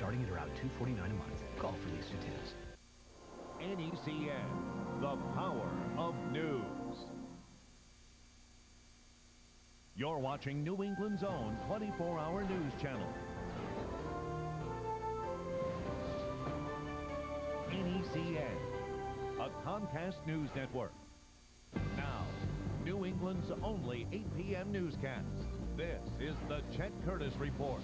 starting at around $249 a month. Call for lease details. NECN, the power of news. You're watching New England's own 24-hour news channel. NECN, a Comcast news network. Now, New England's only 8 p.m. newscast. This is the Chet Curtis Report.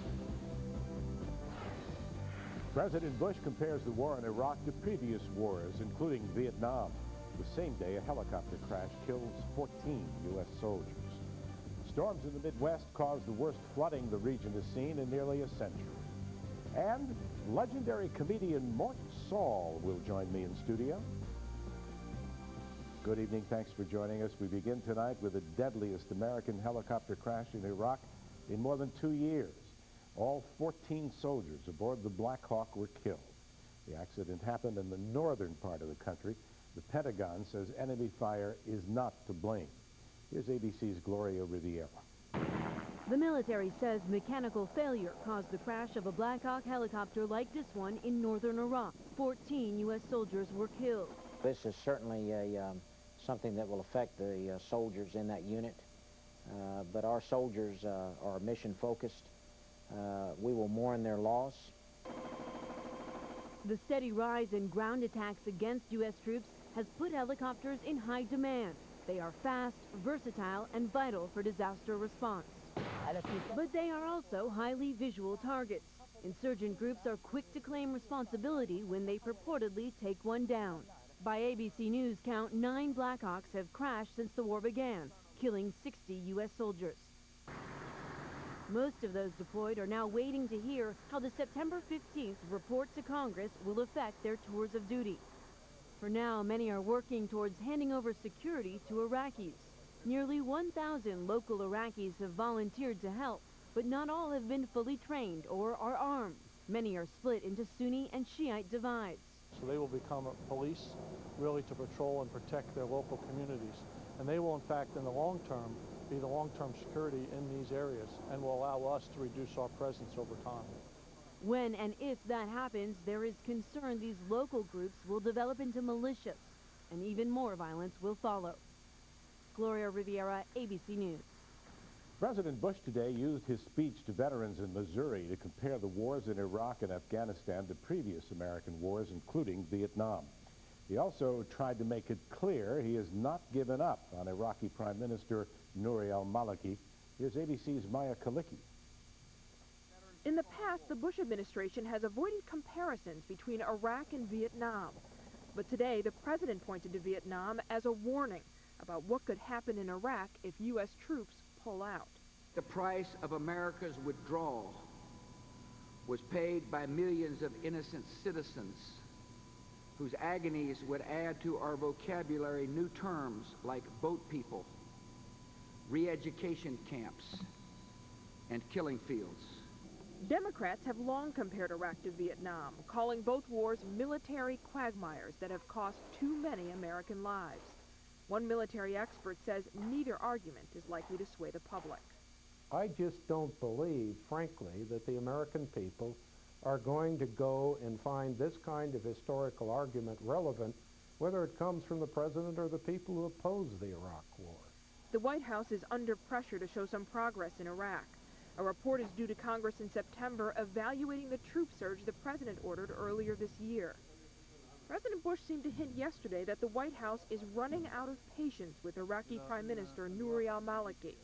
President Bush compares the war in Iraq to previous wars, including Vietnam. The same day, a helicopter crash kills 14 U.S. soldiers. Storms in the Midwest caused the worst flooding the region has seen in nearly a century. And legendary comedian Mort Saul will join me in studio. Good evening. Thanks for joining us. We begin tonight with the deadliest American helicopter crash in Iraq in more than 2 years. All 14 soldiers aboard the Black Hawk were killed. The accident happened in the northern part of the country. The Pentagon says enemy fire is not to blame. Here's ABC's Gloria Riviera. The military says mechanical failure caused the crash of a Black Hawk helicopter like this one in northern Iraq. 14 U.S. soldiers were killed. This is certainly something that will affect the soldiers in that unit, but our soldiers are mission-focused. We will mourn their loss. The steady rise in ground attacks against U.S. troops has put helicopters in high demand. They are fast, versatile, and vital for disaster response. But they are also highly visual targets. Insurgent groups are quick to claim responsibility when they purportedly take one down. By ABC News count, 9 Black Hawks have crashed since the war began, killing 60 U.S. soldiers. Most of those deployed are now waiting to hear how the September 15th report to Congress will affect their tours of duty. For now, many are working towards handing over security to Iraqis. Nearly 1,000 local Iraqis have volunteered to help, but not all have been fully trained or are armed. Many are split into Sunni and Shiite divides. So they will become a police really to patrol and protect their local communities. And they will, in fact, in the long term, be the long-term security in these areas and will allow us to reduce our presence over time. When and if that happens, there is concern these local groups will develop into militias, and even more violence will follow. Gloria Riviera, ABC News. President Bush today used his speech to veterans in Missouri to compare the wars in Iraq and Afghanistan to previous American wars, including Vietnam. He also tried to make it clear he has not given up on Iraqi Prime Minister Nouri al-Maliki. Here's ABC's Maya Kalicki. In the past, the Bush administration has avoided comparisons between Iraq and Vietnam. But today, the president pointed to Vietnam as a warning about what could happen in Iraq if U.S. troops pull out. The price of America's withdrawal was paid by millions of innocent citizens whose agonies would add to our vocabulary new terms like boat people, re-education camps, and killing fields. Democrats have long compared Iraq to Vietnam, calling both wars military quagmires that have cost too many American lives. One military expert says neither argument is likely to sway the public. I just don't believe, frankly, that the American people are going to go and find this kind of historical argument relevant, whether it comes from the president or the people who oppose the Iraq war. The White House is under pressure to show some progress in Iraq. A report is due to Congress in September evaluating the troop surge the president ordered earlier this year. President Bush seemed to hint yesterday that the White House is running out of patience with Iraqi Prime Minister Nouri al-Maliki.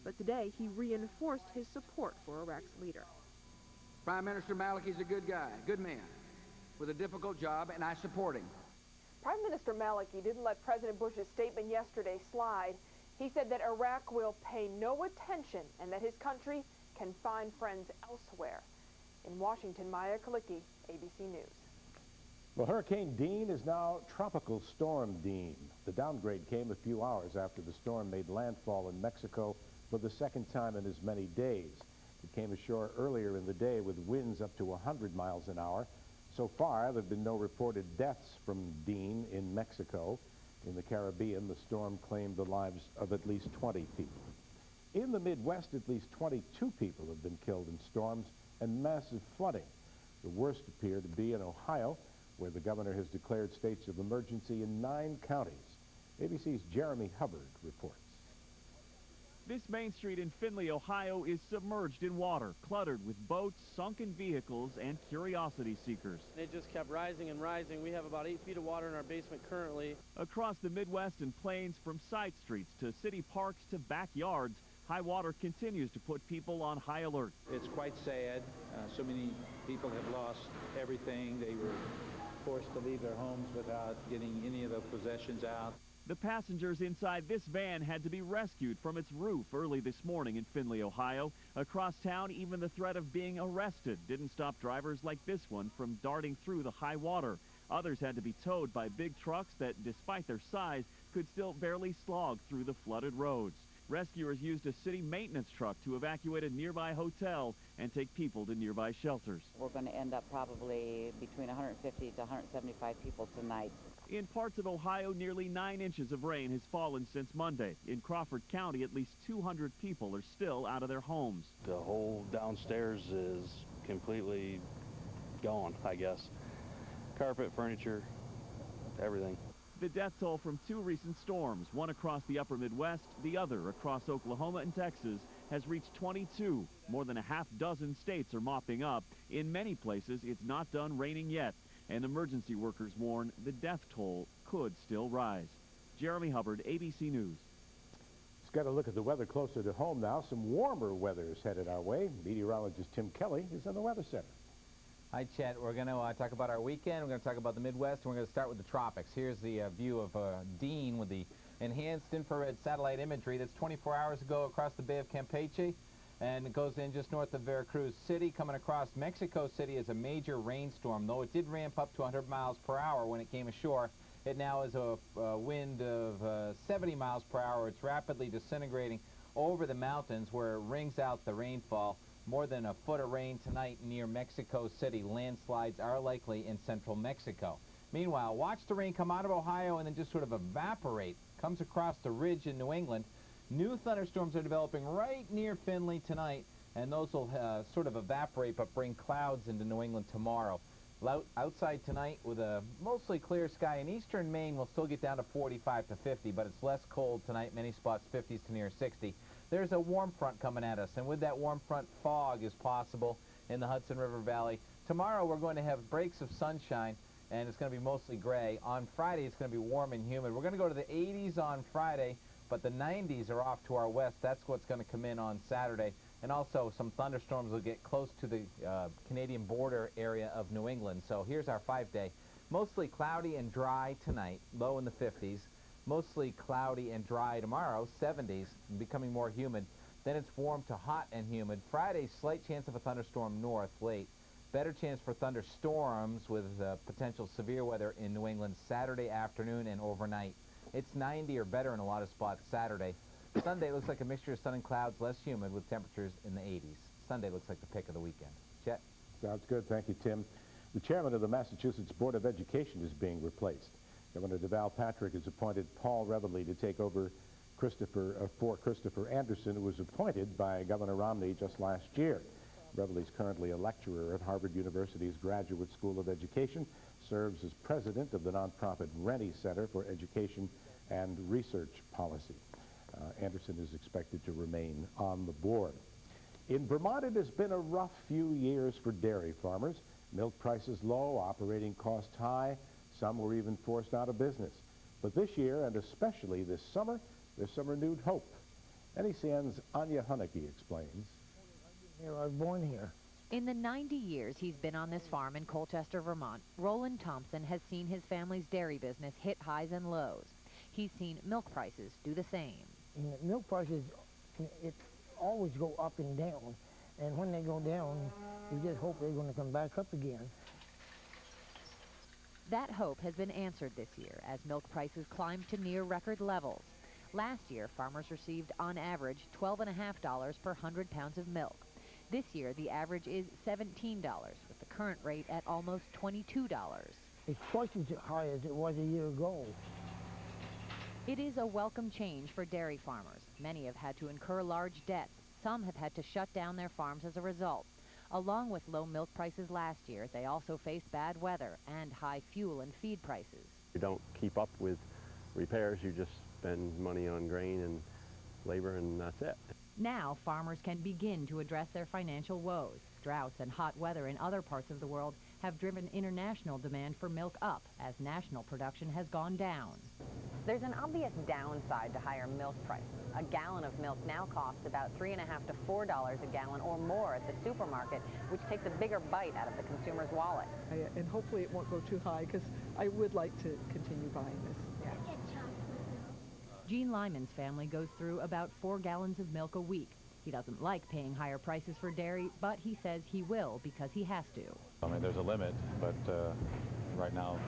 But today he reinforced his support for Iraq's leader. Prime Minister Maliki's a good guy, good man, with a difficult job, and I support him. Prime Minister Maliki didn't let President Bush's statement yesterday slide. He said that Iraq will pay no attention and that his country can find friends elsewhere. In Washington, Maya Kalicki, ABC News. Well, Hurricane Dean is now Tropical Storm Dean. The downgrade came a few hours after the storm made landfall in Mexico for the second time in as many days. It came ashore earlier in the day with winds up to 100 miles an hour. So far, there have been no reported deaths from Dean in Mexico. In the Caribbean, the storm claimed the lives of at least 20 people. In the Midwest, at least 22 people have been killed in storms and massive flooding. The worst appear to be in Ohio, where the governor has declared states of emergency in 9 counties. ABC's Jeremy Hubbard reports. This main street in Findlay, Ohio is submerged in water, cluttered with boats, sunken vehicles, and curiosity seekers. It just kept rising and rising. We have about 8 feet of water in our basement currently. Across the Midwest and Plains, from side streets to city parks to backyards, high water continues to put people on high alert. It's quite sad. So many people have lost everything. They were forced to leave their homes without getting any of their possessions out. The passengers inside this van had to be rescued from its roof early this morning in Findlay, Ohio. Across town, even the threat of being arrested didn't stop drivers like this one from darting through the high water. Others had to be towed by big trucks that, despite their size, could still barely slog through the flooded roads. Rescuers used a city maintenance truck to evacuate a nearby hotel and take people to nearby shelters. We're going to end up probably between 150 to 175 people tonight. In parts of Ohio, nearly 9 inches of rain has fallen since Monday. In Crawford County, at least 200 people are still out of their homes. The whole downstairs is completely gone, I guess. Carpet, furniture, everything. The death toll from 2 recent storms, one across the upper Midwest, the other across Oklahoma and Texas, has reached 22. More than a half dozen states are mopping up. In many places, it's not done raining yet, and emergency workers warn the death toll could still rise. Jeremy Hubbard, ABC News. Let's get a look at the weather closer to home now. Some warmer weather is headed our way. Meteorologist Tim Kelly is in the Weather Center. Hi, Chet. We're going to talk about our weekend. We're going to talk about the Midwest, and we're going to start with the tropics. Here's the view of Dean with the enhanced infrared satellite imagery. That's 24 hours ago across the Bay of Campeche, and it goes in just north of Veracruz City. Coming across Mexico City is a major rainstorm, though it did ramp up to 100 miles per hour when it came ashore. It now is a wind of 70 miles per hour. It's rapidly disintegrating over the mountains where it rings out the rainfall. More than a foot of rain tonight near Mexico City. Landslides are likely in central Mexico. Meanwhile, watch the rain come out of Ohio and then just sort of evaporate. Comes across the ridge in New England. New thunderstorms are developing right near Findlay tonight, and those will sort of evaporate but bring clouds into New England tomorrow. Outside tonight with a mostly clear sky. In eastern Maine, we'll still get down to 45 to 50, but it's less cold tonight. Many spots 50s to near 60. There's a warm front coming at us, and with that warm front, fog is possible in the Hudson River Valley. Tomorrow, we're going to have breaks of sunshine, and it's going to be mostly gray. On Friday, it's going to be warm and humid. We're going to go to the 80s on Friday, but the 90s are off to our west. That's what's going to come in on Saturday. And also, some thunderstorms will get close to the Canadian border area of New England. So here's our 5-day. Mostly cloudy and dry tonight, low in the 50s. Mostly cloudy and dry tomorrow, 70s, becoming more humid. Then it's warm to hot and humid. Friday, slight chance of a thunderstorm north late. Better chance for thunderstorms with potential severe weather in New England Saturday afternoon and overnight. It's 90 or better in a lot of spots Saturday. Sunday looks like a mixture of sun and clouds, less humid with temperatures in the 80s. Sunday looks like the pick of the weekend. Chet? Sounds good. Thank you, Tim. The chairman of the Massachusetts Board of Education is being replaced. Governor Deval Patrick has appointed Paul Reveley to take over for Christopher Anderson, who was appointed by Governor Romney just last year. Reveley is currently a lecturer at Harvard University's Graduate School of Education, serves as president of the nonprofit Rennie Center for Education and Research Policy. Anderson is expected to remain on the board. In Vermont, it has been a rough few years for dairy farmers. Milk prices low, operating costs high. Some were even forced out of business. But this year, and especially this summer, there's some renewed hope. NECN's Anya Hunnicky explains. I was born here. In the 90 years he's been on this farm in Colchester, Vermont, Roland Thompson has seen his family's dairy business hit highs and lows. He's seen milk prices do the same. And the milk prices, it always go up and down. And when they go down, you just hope they're going to come back up again. That hope has been answered this year as milk prices climbed to near record levels. Last year, farmers received, on average, $12.50 per 100 pounds of milk. This year, the average is $17, with the current rate at almost $22. It's twice as high as it was a year ago. It is a welcome change for dairy farmers. Many have had to incur large debts. Some have had to shut down their farms as a result. Along with low milk prices last year, they also faced bad weather and high fuel and feed prices. You don't keep up with repairs, you just spend money on grain and labor, and that's it. Now, farmers can begin to address their financial woes. Droughts and hot weather in other parts of the world have driven international demand for milk up as national production has gone down. There's an obvious downside to higher milk prices. A gallon of milk now costs about $3.50 to $4 a gallon or more at the supermarket, which takes a bigger bite out of the consumer's wallet. And hopefully it won't go too high, because I would like to continue buying this. Yeah. Gene Lyman's family goes through about 4 gallons of milk a week. He doesn't like paying higher prices for dairy, but he says he will because he has to. I mean, there's a limit, but right now,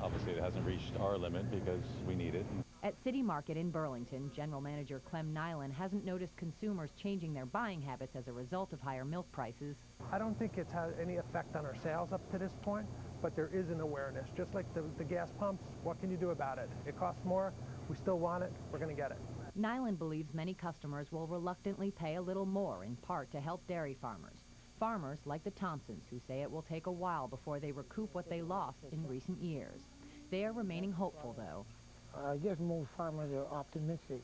obviously it hasn't reached our limit because we need it. At City Market in Burlington, General Manager Clem Nyland hasn't noticed consumers changing their buying habits as a result of higher milk prices. I don't think it's had any effect on our sales up to this point, but there is an awareness. Just like the gas pumps, what can you do about it? It costs more, we still want it, we're going to get it. Nyland believes many customers will reluctantly pay a little more, in part to help dairy farmers. Farmers like the Thompsons, who say it will take a while before they recoup what they lost in recent years. They are remaining hopeful, though. I guess most farmers are optimistic.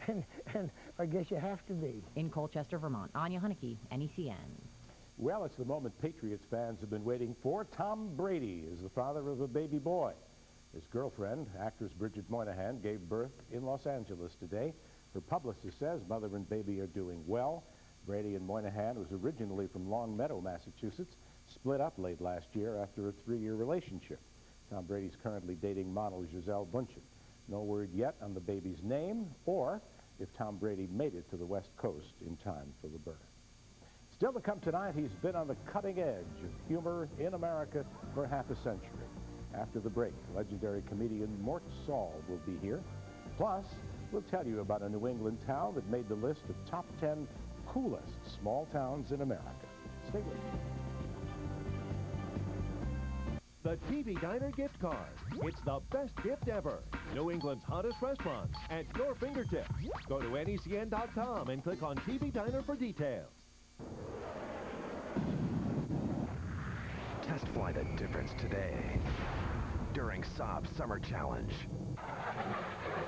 and I guess you have to be. In Colchester, Vermont, Anya Hunnicky, NECN. Well, it's the moment Patriots fans have been waiting for. Tom Brady is the father of a baby boy. His girlfriend, actress Bridget Moynihan, gave birth in Los Angeles today. Her publicist says mother and baby are doing well. Brady and Moynihan was originally from Long Meadow, Massachusetts, split up late last year after a 3-year relationship. Tom Brady's currently dating model Gisele Bundchen. No word yet on the baby's name or if Tom Brady made it to the West Coast in time for the birth. Still to come tonight, he's been on the cutting edge of humor in America for half a century. After the break, legendary comedian Mort Saul will be here. Plus, we'll tell you about a New England town that made the list of top 10 coolest small towns in America. Stay with me. The TV Diner gift card. It's the best gift ever. New England's hottest restaurants at your fingertips. Go to NECN.com and click on TV Diner for details. Test fly the difference today during Saab's Summer Challenge.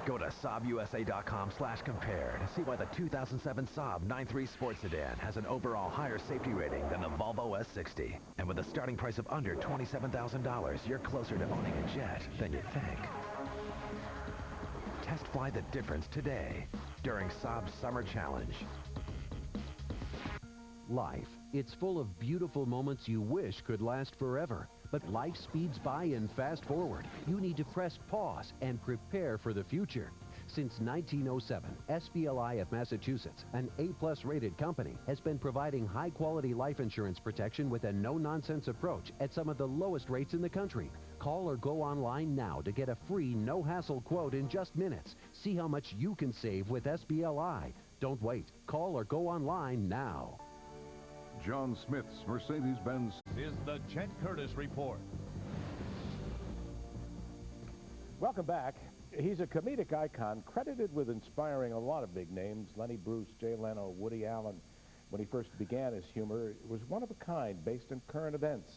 Go to SaabUSA.com/compare to see why the 2007 Saab 9.3 Sport Sedan has an overall higher safety rating than the Volvo S60. And with a starting price of under $27,000, you're closer to owning a jet than you think. Test fly the difference today during Saab's Summer Challenge. Life. It's full of beautiful moments you wish could last forever. But life speeds by and fast forward. You need to press pause and prepare for the future. Since 1907, SBLI of Massachusetts, an A+ rated company, has been providing high-quality life insurance protection with a no-nonsense approach at some of the lowest rates in the country. Call or go online now to get a free, no-hassle quote in just minutes. See how much you can save with SBLI. Don't wait. Call or go online now. John Smith's Mercedes-Benz Is the Chet Curtis Report. Welcome back. He's a comedic icon credited with inspiring a lot of big names. Lenny Bruce, Jay Leno, Woody Allen. When he first began his humor, it was one of a kind, based on current events,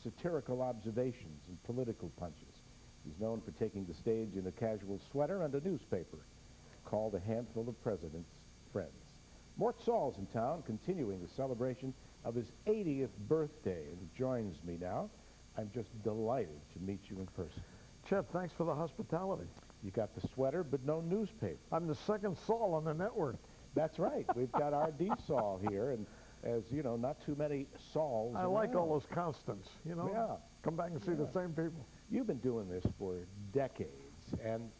satirical observations, and political punches. He's known for taking the stage in a casual sweater and a newspaper called A Handful of President's Friends. Mort Saul's in town, continuing the celebration of his 80th birthday, and he joins me now. I'm just delighted to meet you in person. Chet, thanks for the hospitality. You got the sweater, but no newspaper. I'm the second Saul on the network. That's right. We've got R.D. Saul here, and as you know, not too many Sauls I like all those constants, you know? Yeah. Come back and see the same people. You've been doing this for decades, and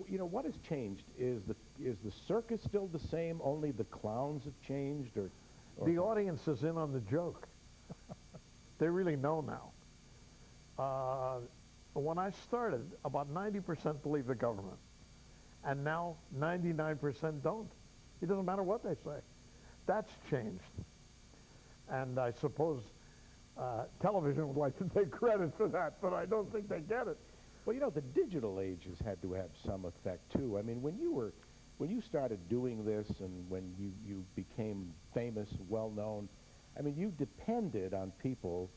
you know, what has changed? Is the circus still the same, only the clowns have changed? Or the audience is in on the joke. They really know now. When I started, about 90% believe the government. And now 99% don't. It doesn't matter what they say. That's changed. And I suppose television would like to take credit for that, but I don't think they get it. Well, you know, the digital age has had to have some effect, too. I mean, when you were when you started doing this and when you became famous, well-known, I mean, you depended on people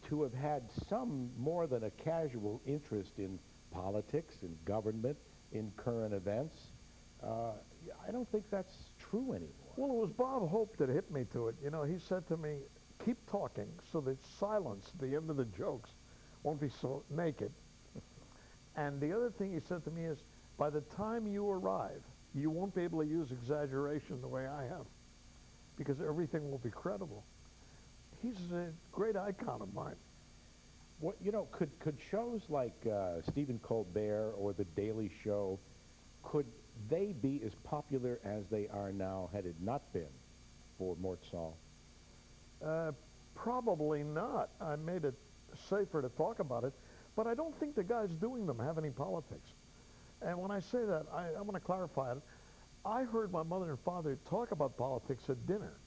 to have had some more than a casual interest in politics, in government, in current events. I don't think that's true anymore. Well, it was Bob Hope that hit me to it. You know, he said to me, keep talking so that silence at the end of the jokes won't be so naked. And the other thing he said to me is, by the time you arrive, you won't be able to use exaggeration the way I have, because everything will be credible. He's a great icon of mine. What, you know, could shows like Stephen Colbert or The Daily Show, could they be as popular as they are now had it not been for Mort Sahl? Probably not. I made it safer to talk about it, but I don't think the guys doing them have any politics. And when I say that, I want to clarify it. I heard my mother and father talk about politics at dinner.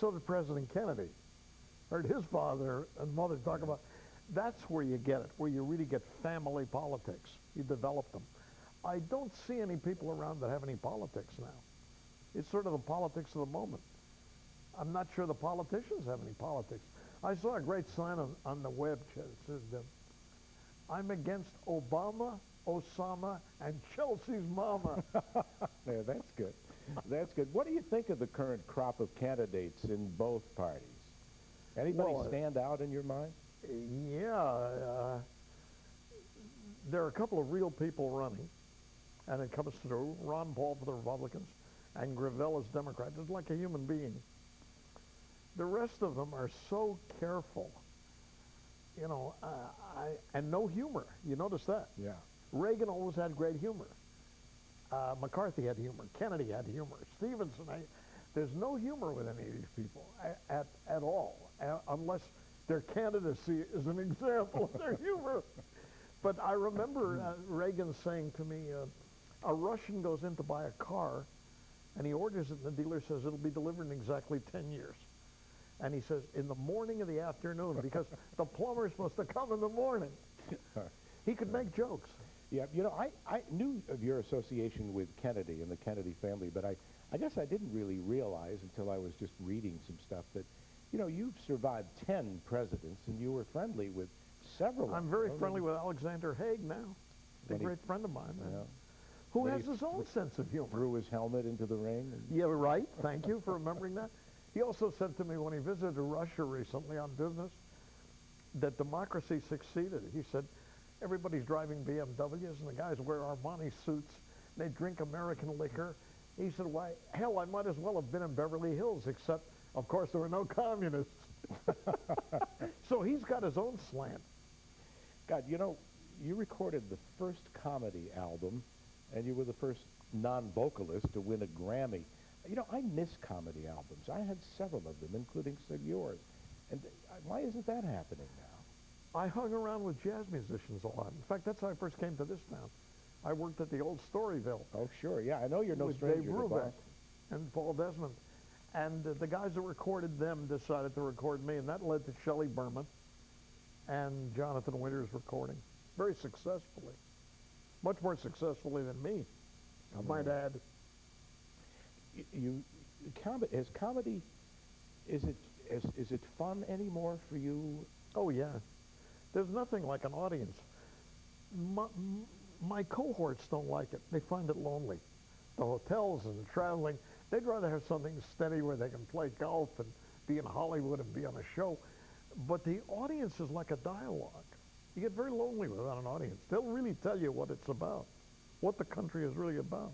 So did President Kennedy. Heard his father and mother talk about. That's where you get it, where you really get family politics. You develop them. I don't see any people around that have any politics now. It's sort of the politics of the moment. I'm not sure the politicians have any politics. I saw a great sign on the web that said, I'm against Obama, Osama, and Chelsea's mama. Yeah, that's good. That's good. What do you think of the current crop of candidates in both parties? Anybody stand out in your mind? Yeah. There are a couple of real people running, and it comes through. Ron Paul for the Republicans, and Gravel as Democrat. It's like a human being. The rest of them are so careful, you know, and no humor. You notice that? Yeah. Reagan always had great humor. McCarthy had humor. Kennedy had humor. Stevenson, there's no humor with any of these people at all, unless their candidacy is an example of their humor. But I remember Reagan saying to me, a Russian goes in to buy a car, and he orders it, and the dealer says it'll be delivered in exactly 10 years. And he says, in the morning of the afternoon, because the plumber's supposed to come in the morning. He could make jokes. Yeah, you know, I knew of your association with Kennedy and the Kennedy family, but I guess I didn't really realize until I was just reading some stuff that, you know, you've survived 10 presidents, and you were friendly with several. I'm very friendly with Alexander Haig now. A great friend of mine. Yeah. Who has his own sense of humor. Threw his helmet into the ring. Yeah, right. Thank you for remembering that. He also said to me when he visited Russia recently on business that democracy succeeded. He said, everybody's driving BMWs and the guys wear Armani suits. And they drink American liquor. He said, why, hell, I might as well have been in Beverly Hills, except, of course, there were no communists. So he's got his own slant. God, you know, you recorded the first comedy album, and you were the first non-vocalist to win a Grammy. You know, I miss comedy albums. I had several of them, including some of yours. And why isn't that happening now? I hung around with jazz musicians a lot. In fact, that's how I first came to this town. I worked at the old Storyville. Oh, sure. Yeah, I know you're no stranger to Dave Brubeck Boston. and Paul Desmond. And the guys that recorded them decided to record me, and that led to Shelley Berman and Jonathan Winter's recording. Very successfully. Much more successfully than me, I might add. Is comedy, is it fun anymore for you? Oh, yeah. There's nothing like an audience. My cohorts don't like it. They find it lonely. The hotels and the traveling, they'd rather have something steady where they can play golf and be in Hollywood and be on a show. But the audience is like a dialogue. You get very lonely without an audience. They'll really tell you what it's about, what the country is really about.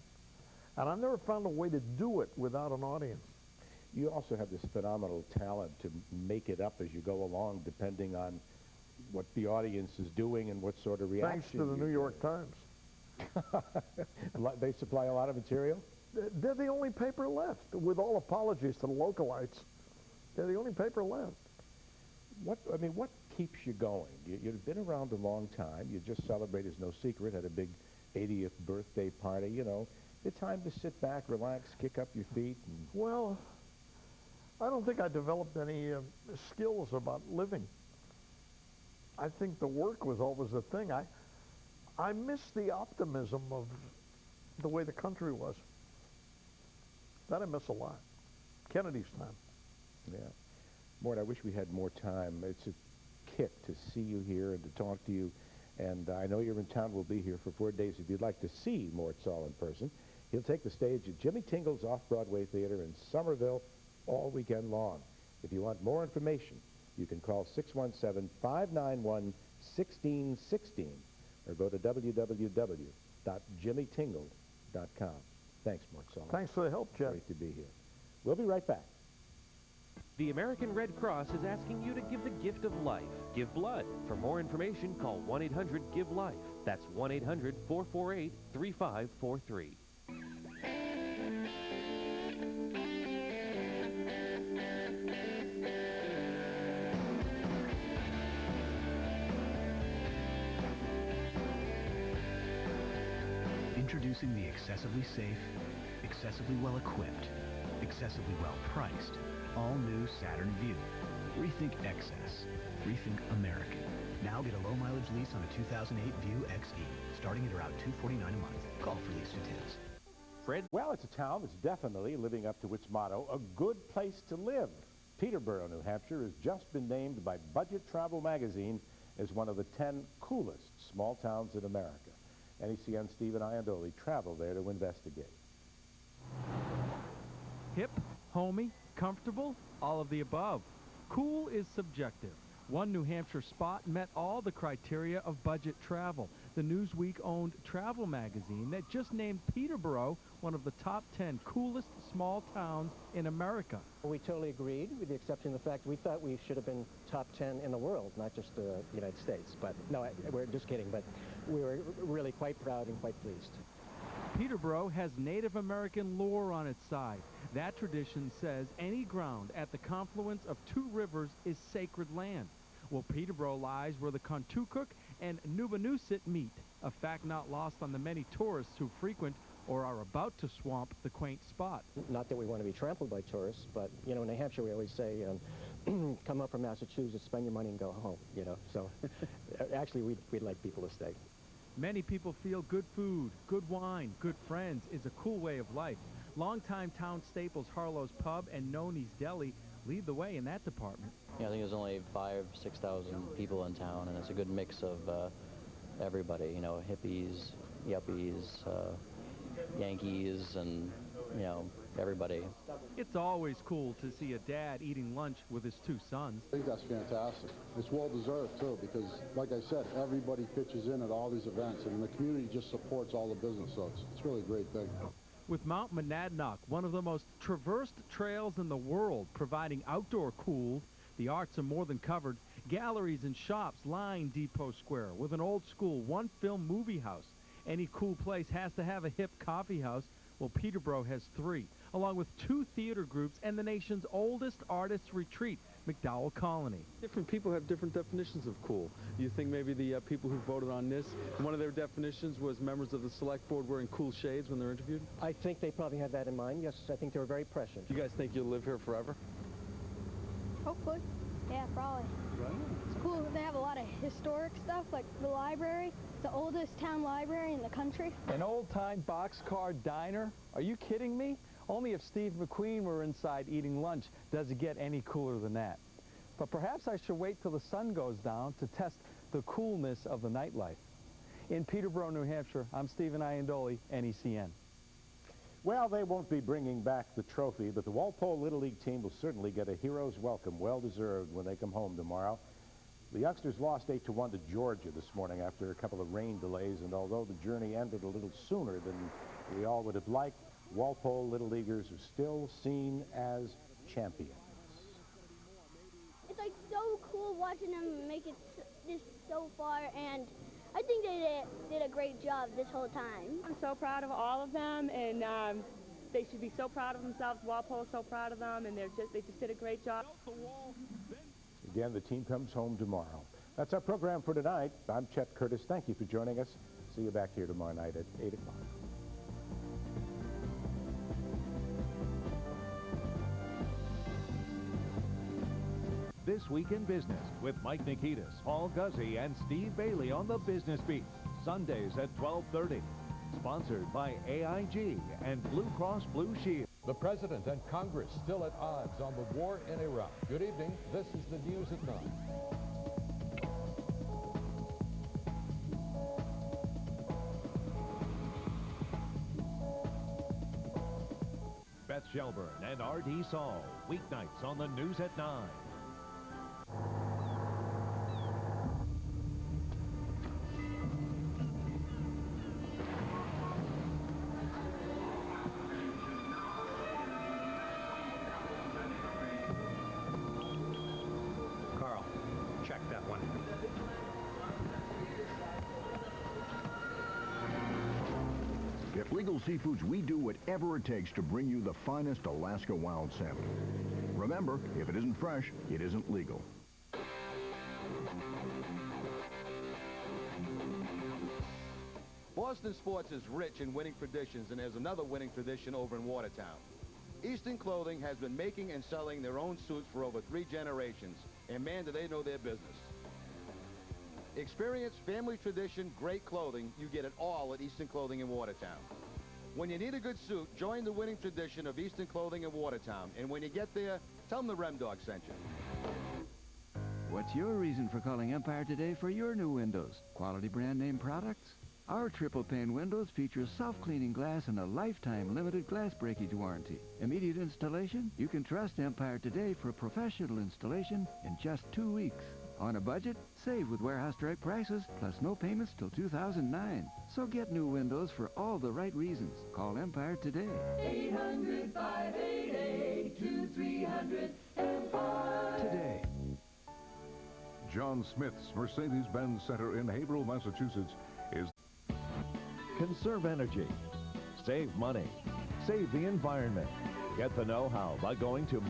And I've never found a way to do it without an audience. You also have this phenomenal talent to make it up as you go along, depending on what the audience is doing and what sort of reaction. Thanks to the New York Times. They supply a lot of material? They're the only paper left, with all apologies to the localites. They're the only paper left. What keeps you going? You've been around a long time. You just celebrated, it's no secret, had a big 80th birthday party, you know. It's time to sit back, relax, kick up your feet. Well, I don't think I developed any skills about living. I think the work was always the thing. I miss the optimism of the way the country was. That I miss a lot. Kennedy's time. Yeah. Mort, I wish we had more time. It's a kick to see you here and to talk to you. And I know you're in town. We'll be here for 4 days. If you'd like to see Mort Saul in person, he'll take the stage at Jimmy Tingle's Off-Broadway Theater in Somerville all weekend long. If you want more information, you can call 617-591-1616 or go to www.jimmytingle.com. Thanks, Mort Saul. Thanks for the help, Jeff. Great to be here. We'll be right back. The American Red Cross is asking you to give the gift of life. Give blood. For more information, call 1-800-GIVE-LIFE. That's 1-800-448-3543. Introducing the excessively safe, excessively well-equipped, excessively well-priced, all-new Saturn Vue. Rethink excess. Rethink American. Now get a low-mileage lease on a 2008 Vue XE, starting at around $249 a month. Call for lease details. Fred? Well, it's a town that's definitely living up to its motto, a good place to live. Peterborough, New Hampshire has just been named by Budget Travel magazine as one of the 10 coolest small towns in America. NECN Stephen Iandoli traveled there to investigate. Hip, homey, comfortable, all of the above. Cool is subjective. One New Hampshire spot met all the criteria of budget travel. The Newsweek-owned travel magazine that just named Peterborough one of the top 10 coolest small towns in America. We totally agreed, with the exception of the fact we thought we should have been top 10 in the world, not just the United States. But no, we're just kidding, but we were really quite proud and quite pleased. Peterborough has Native American lore on its side. That tradition says any ground at the confluence of two rivers is sacred land. Well, Peterborough lies where the Contoocook and Nubanussit meet, a fact not lost on the many tourists who frequent or are about to swamp the quaint spot. Not that we want to be trampled by tourists, but, you know, in New Hampshire we always say, come up from Massachusetts, spend your money and go home, you know. So actually we'd like people to stay. Many people feel good food, good wine, good friends is a cool way of life. Longtime town staples Harlow's Pub and Noni's Deli lead the way in that department. Yeah, I think there's only 5,000 or 6,000 people in town, and it's a good mix of everybody, you know, hippies, yuppies, Yankees, and, you know, everybody. It's always cool to see a dad eating lunch with his two sons. I think that's fantastic. It's well-deserved, too, because, like I said, everybody pitches in at all these events, and the community just supports all the business, so it's really a great thing. With Mount Monadnock, one of the most traversed trails in the world, providing outdoor cool, the arts are more than covered. Galleries and shops line Depot Square with an old-school one-film movie house. Any cool place has to have a hip coffee house. Well, Peterborough has 3, along with 2 theater groups and the nation's oldest artists' retreat, McDowell Colony. Different people have different definitions of cool. You think maybe the people who voted on this, one of their definitions was members of the select board wearing cool shades when they're interviewed? I think they probably had that in mind. Yes, I think they were very prescient. You guys think you'll live here forever? Hopefully. Yeah, probably. Right. It's cool. They have a lot of historic stuff, like the library. It's the oldest town library in the country. An old-time boxcar diner? Are you kidding me? Only if Steve McQueen were inside eating lunch does it get any cooler than that. But perhaps I should wait till the sun goes down to test the coolness of the nightlife. In Peterborough, New Hampshire, I'm Stephen Iandoli, NECN. Well, they won't be bringing back the trophy, but the Walpole Little League team will certainly get a hero's welcome, well-deserved, when they come home tomorrow. The youngsters lost 8-1 to Georgia this morning after a couple of rain delays, and although the journey ended a little sooner than we all would have liked, Walpole Little Leaguers are still seen as champions. It's like so cool watching them make it this so far, and I think they did a great job this whole time. I'm so proud of all of them, and they should be so proud of themselves. Walpole's so proud of them, and they just did a great job. Again, the team comes home tomorrow. That's our program for tonight. I'm Chet Curtis. Thank you for joining us. See you back here tomorrow night at 8 o'clock. This Week in Business with Mike Nikitas, Paul Guzzi, and Steve Bailey on the Business Beat. Sundays at 12:30. Sponsored by AIG and Blue Cross Blue Shield. The President and Congress still at odds on the war in Iraq. Good evening. This is the news at 9. Beth Shelburne and R.D. Saul. Weeknights on the news at 9. Carl, check that one. At Legal Seafoods, we do whatever it takes to bring you the finest Alaska wild salmon. Remember, if it isn't fresh, it isn't legal. Boston sports is rich in winning traditions, and there's another winning tradition over in Watertown. Easton Clothing has been making and selling their own suits for over 3 generations, and man, do they know their business. Experience, family tradition, great clothing. You get it all at Easton Clothing in Watertown. When you need a good suit, join the winning tradition of Easton Clothing in Watertown. And when you get there, tell them the Rem Dog sent you. What's your reason for calling Empire today for your new windows? Quality brand name products? Our triple pane windows feature self-cleaning glass and a lifetime limited glass breakage warranty. Immediate installation? You can trust Empire today for professional installation in just 2 weeks. On a budget? Save with warehouse direct prices, plus no payments till 2009. So get new windows for all the right reasons. Call Empire today. 800-588-2300 Empire. Today. John Smith's Mercedes-Benz Center in Haverhill, Massachusetts is... Conserve energy. Save money. Save the environment. Get the know-how by going to...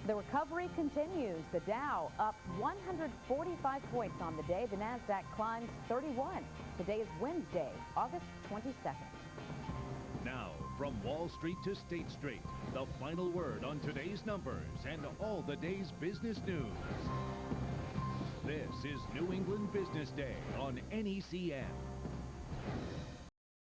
The recovery continues. The Dow up 145 points on the day. The Nasdaq climbs 31. Today is Wednesday, August 22nd. Now, from Wall Street to State Street, the final word on today's numbers and all the day's business news. This is New England Business Day on NECN.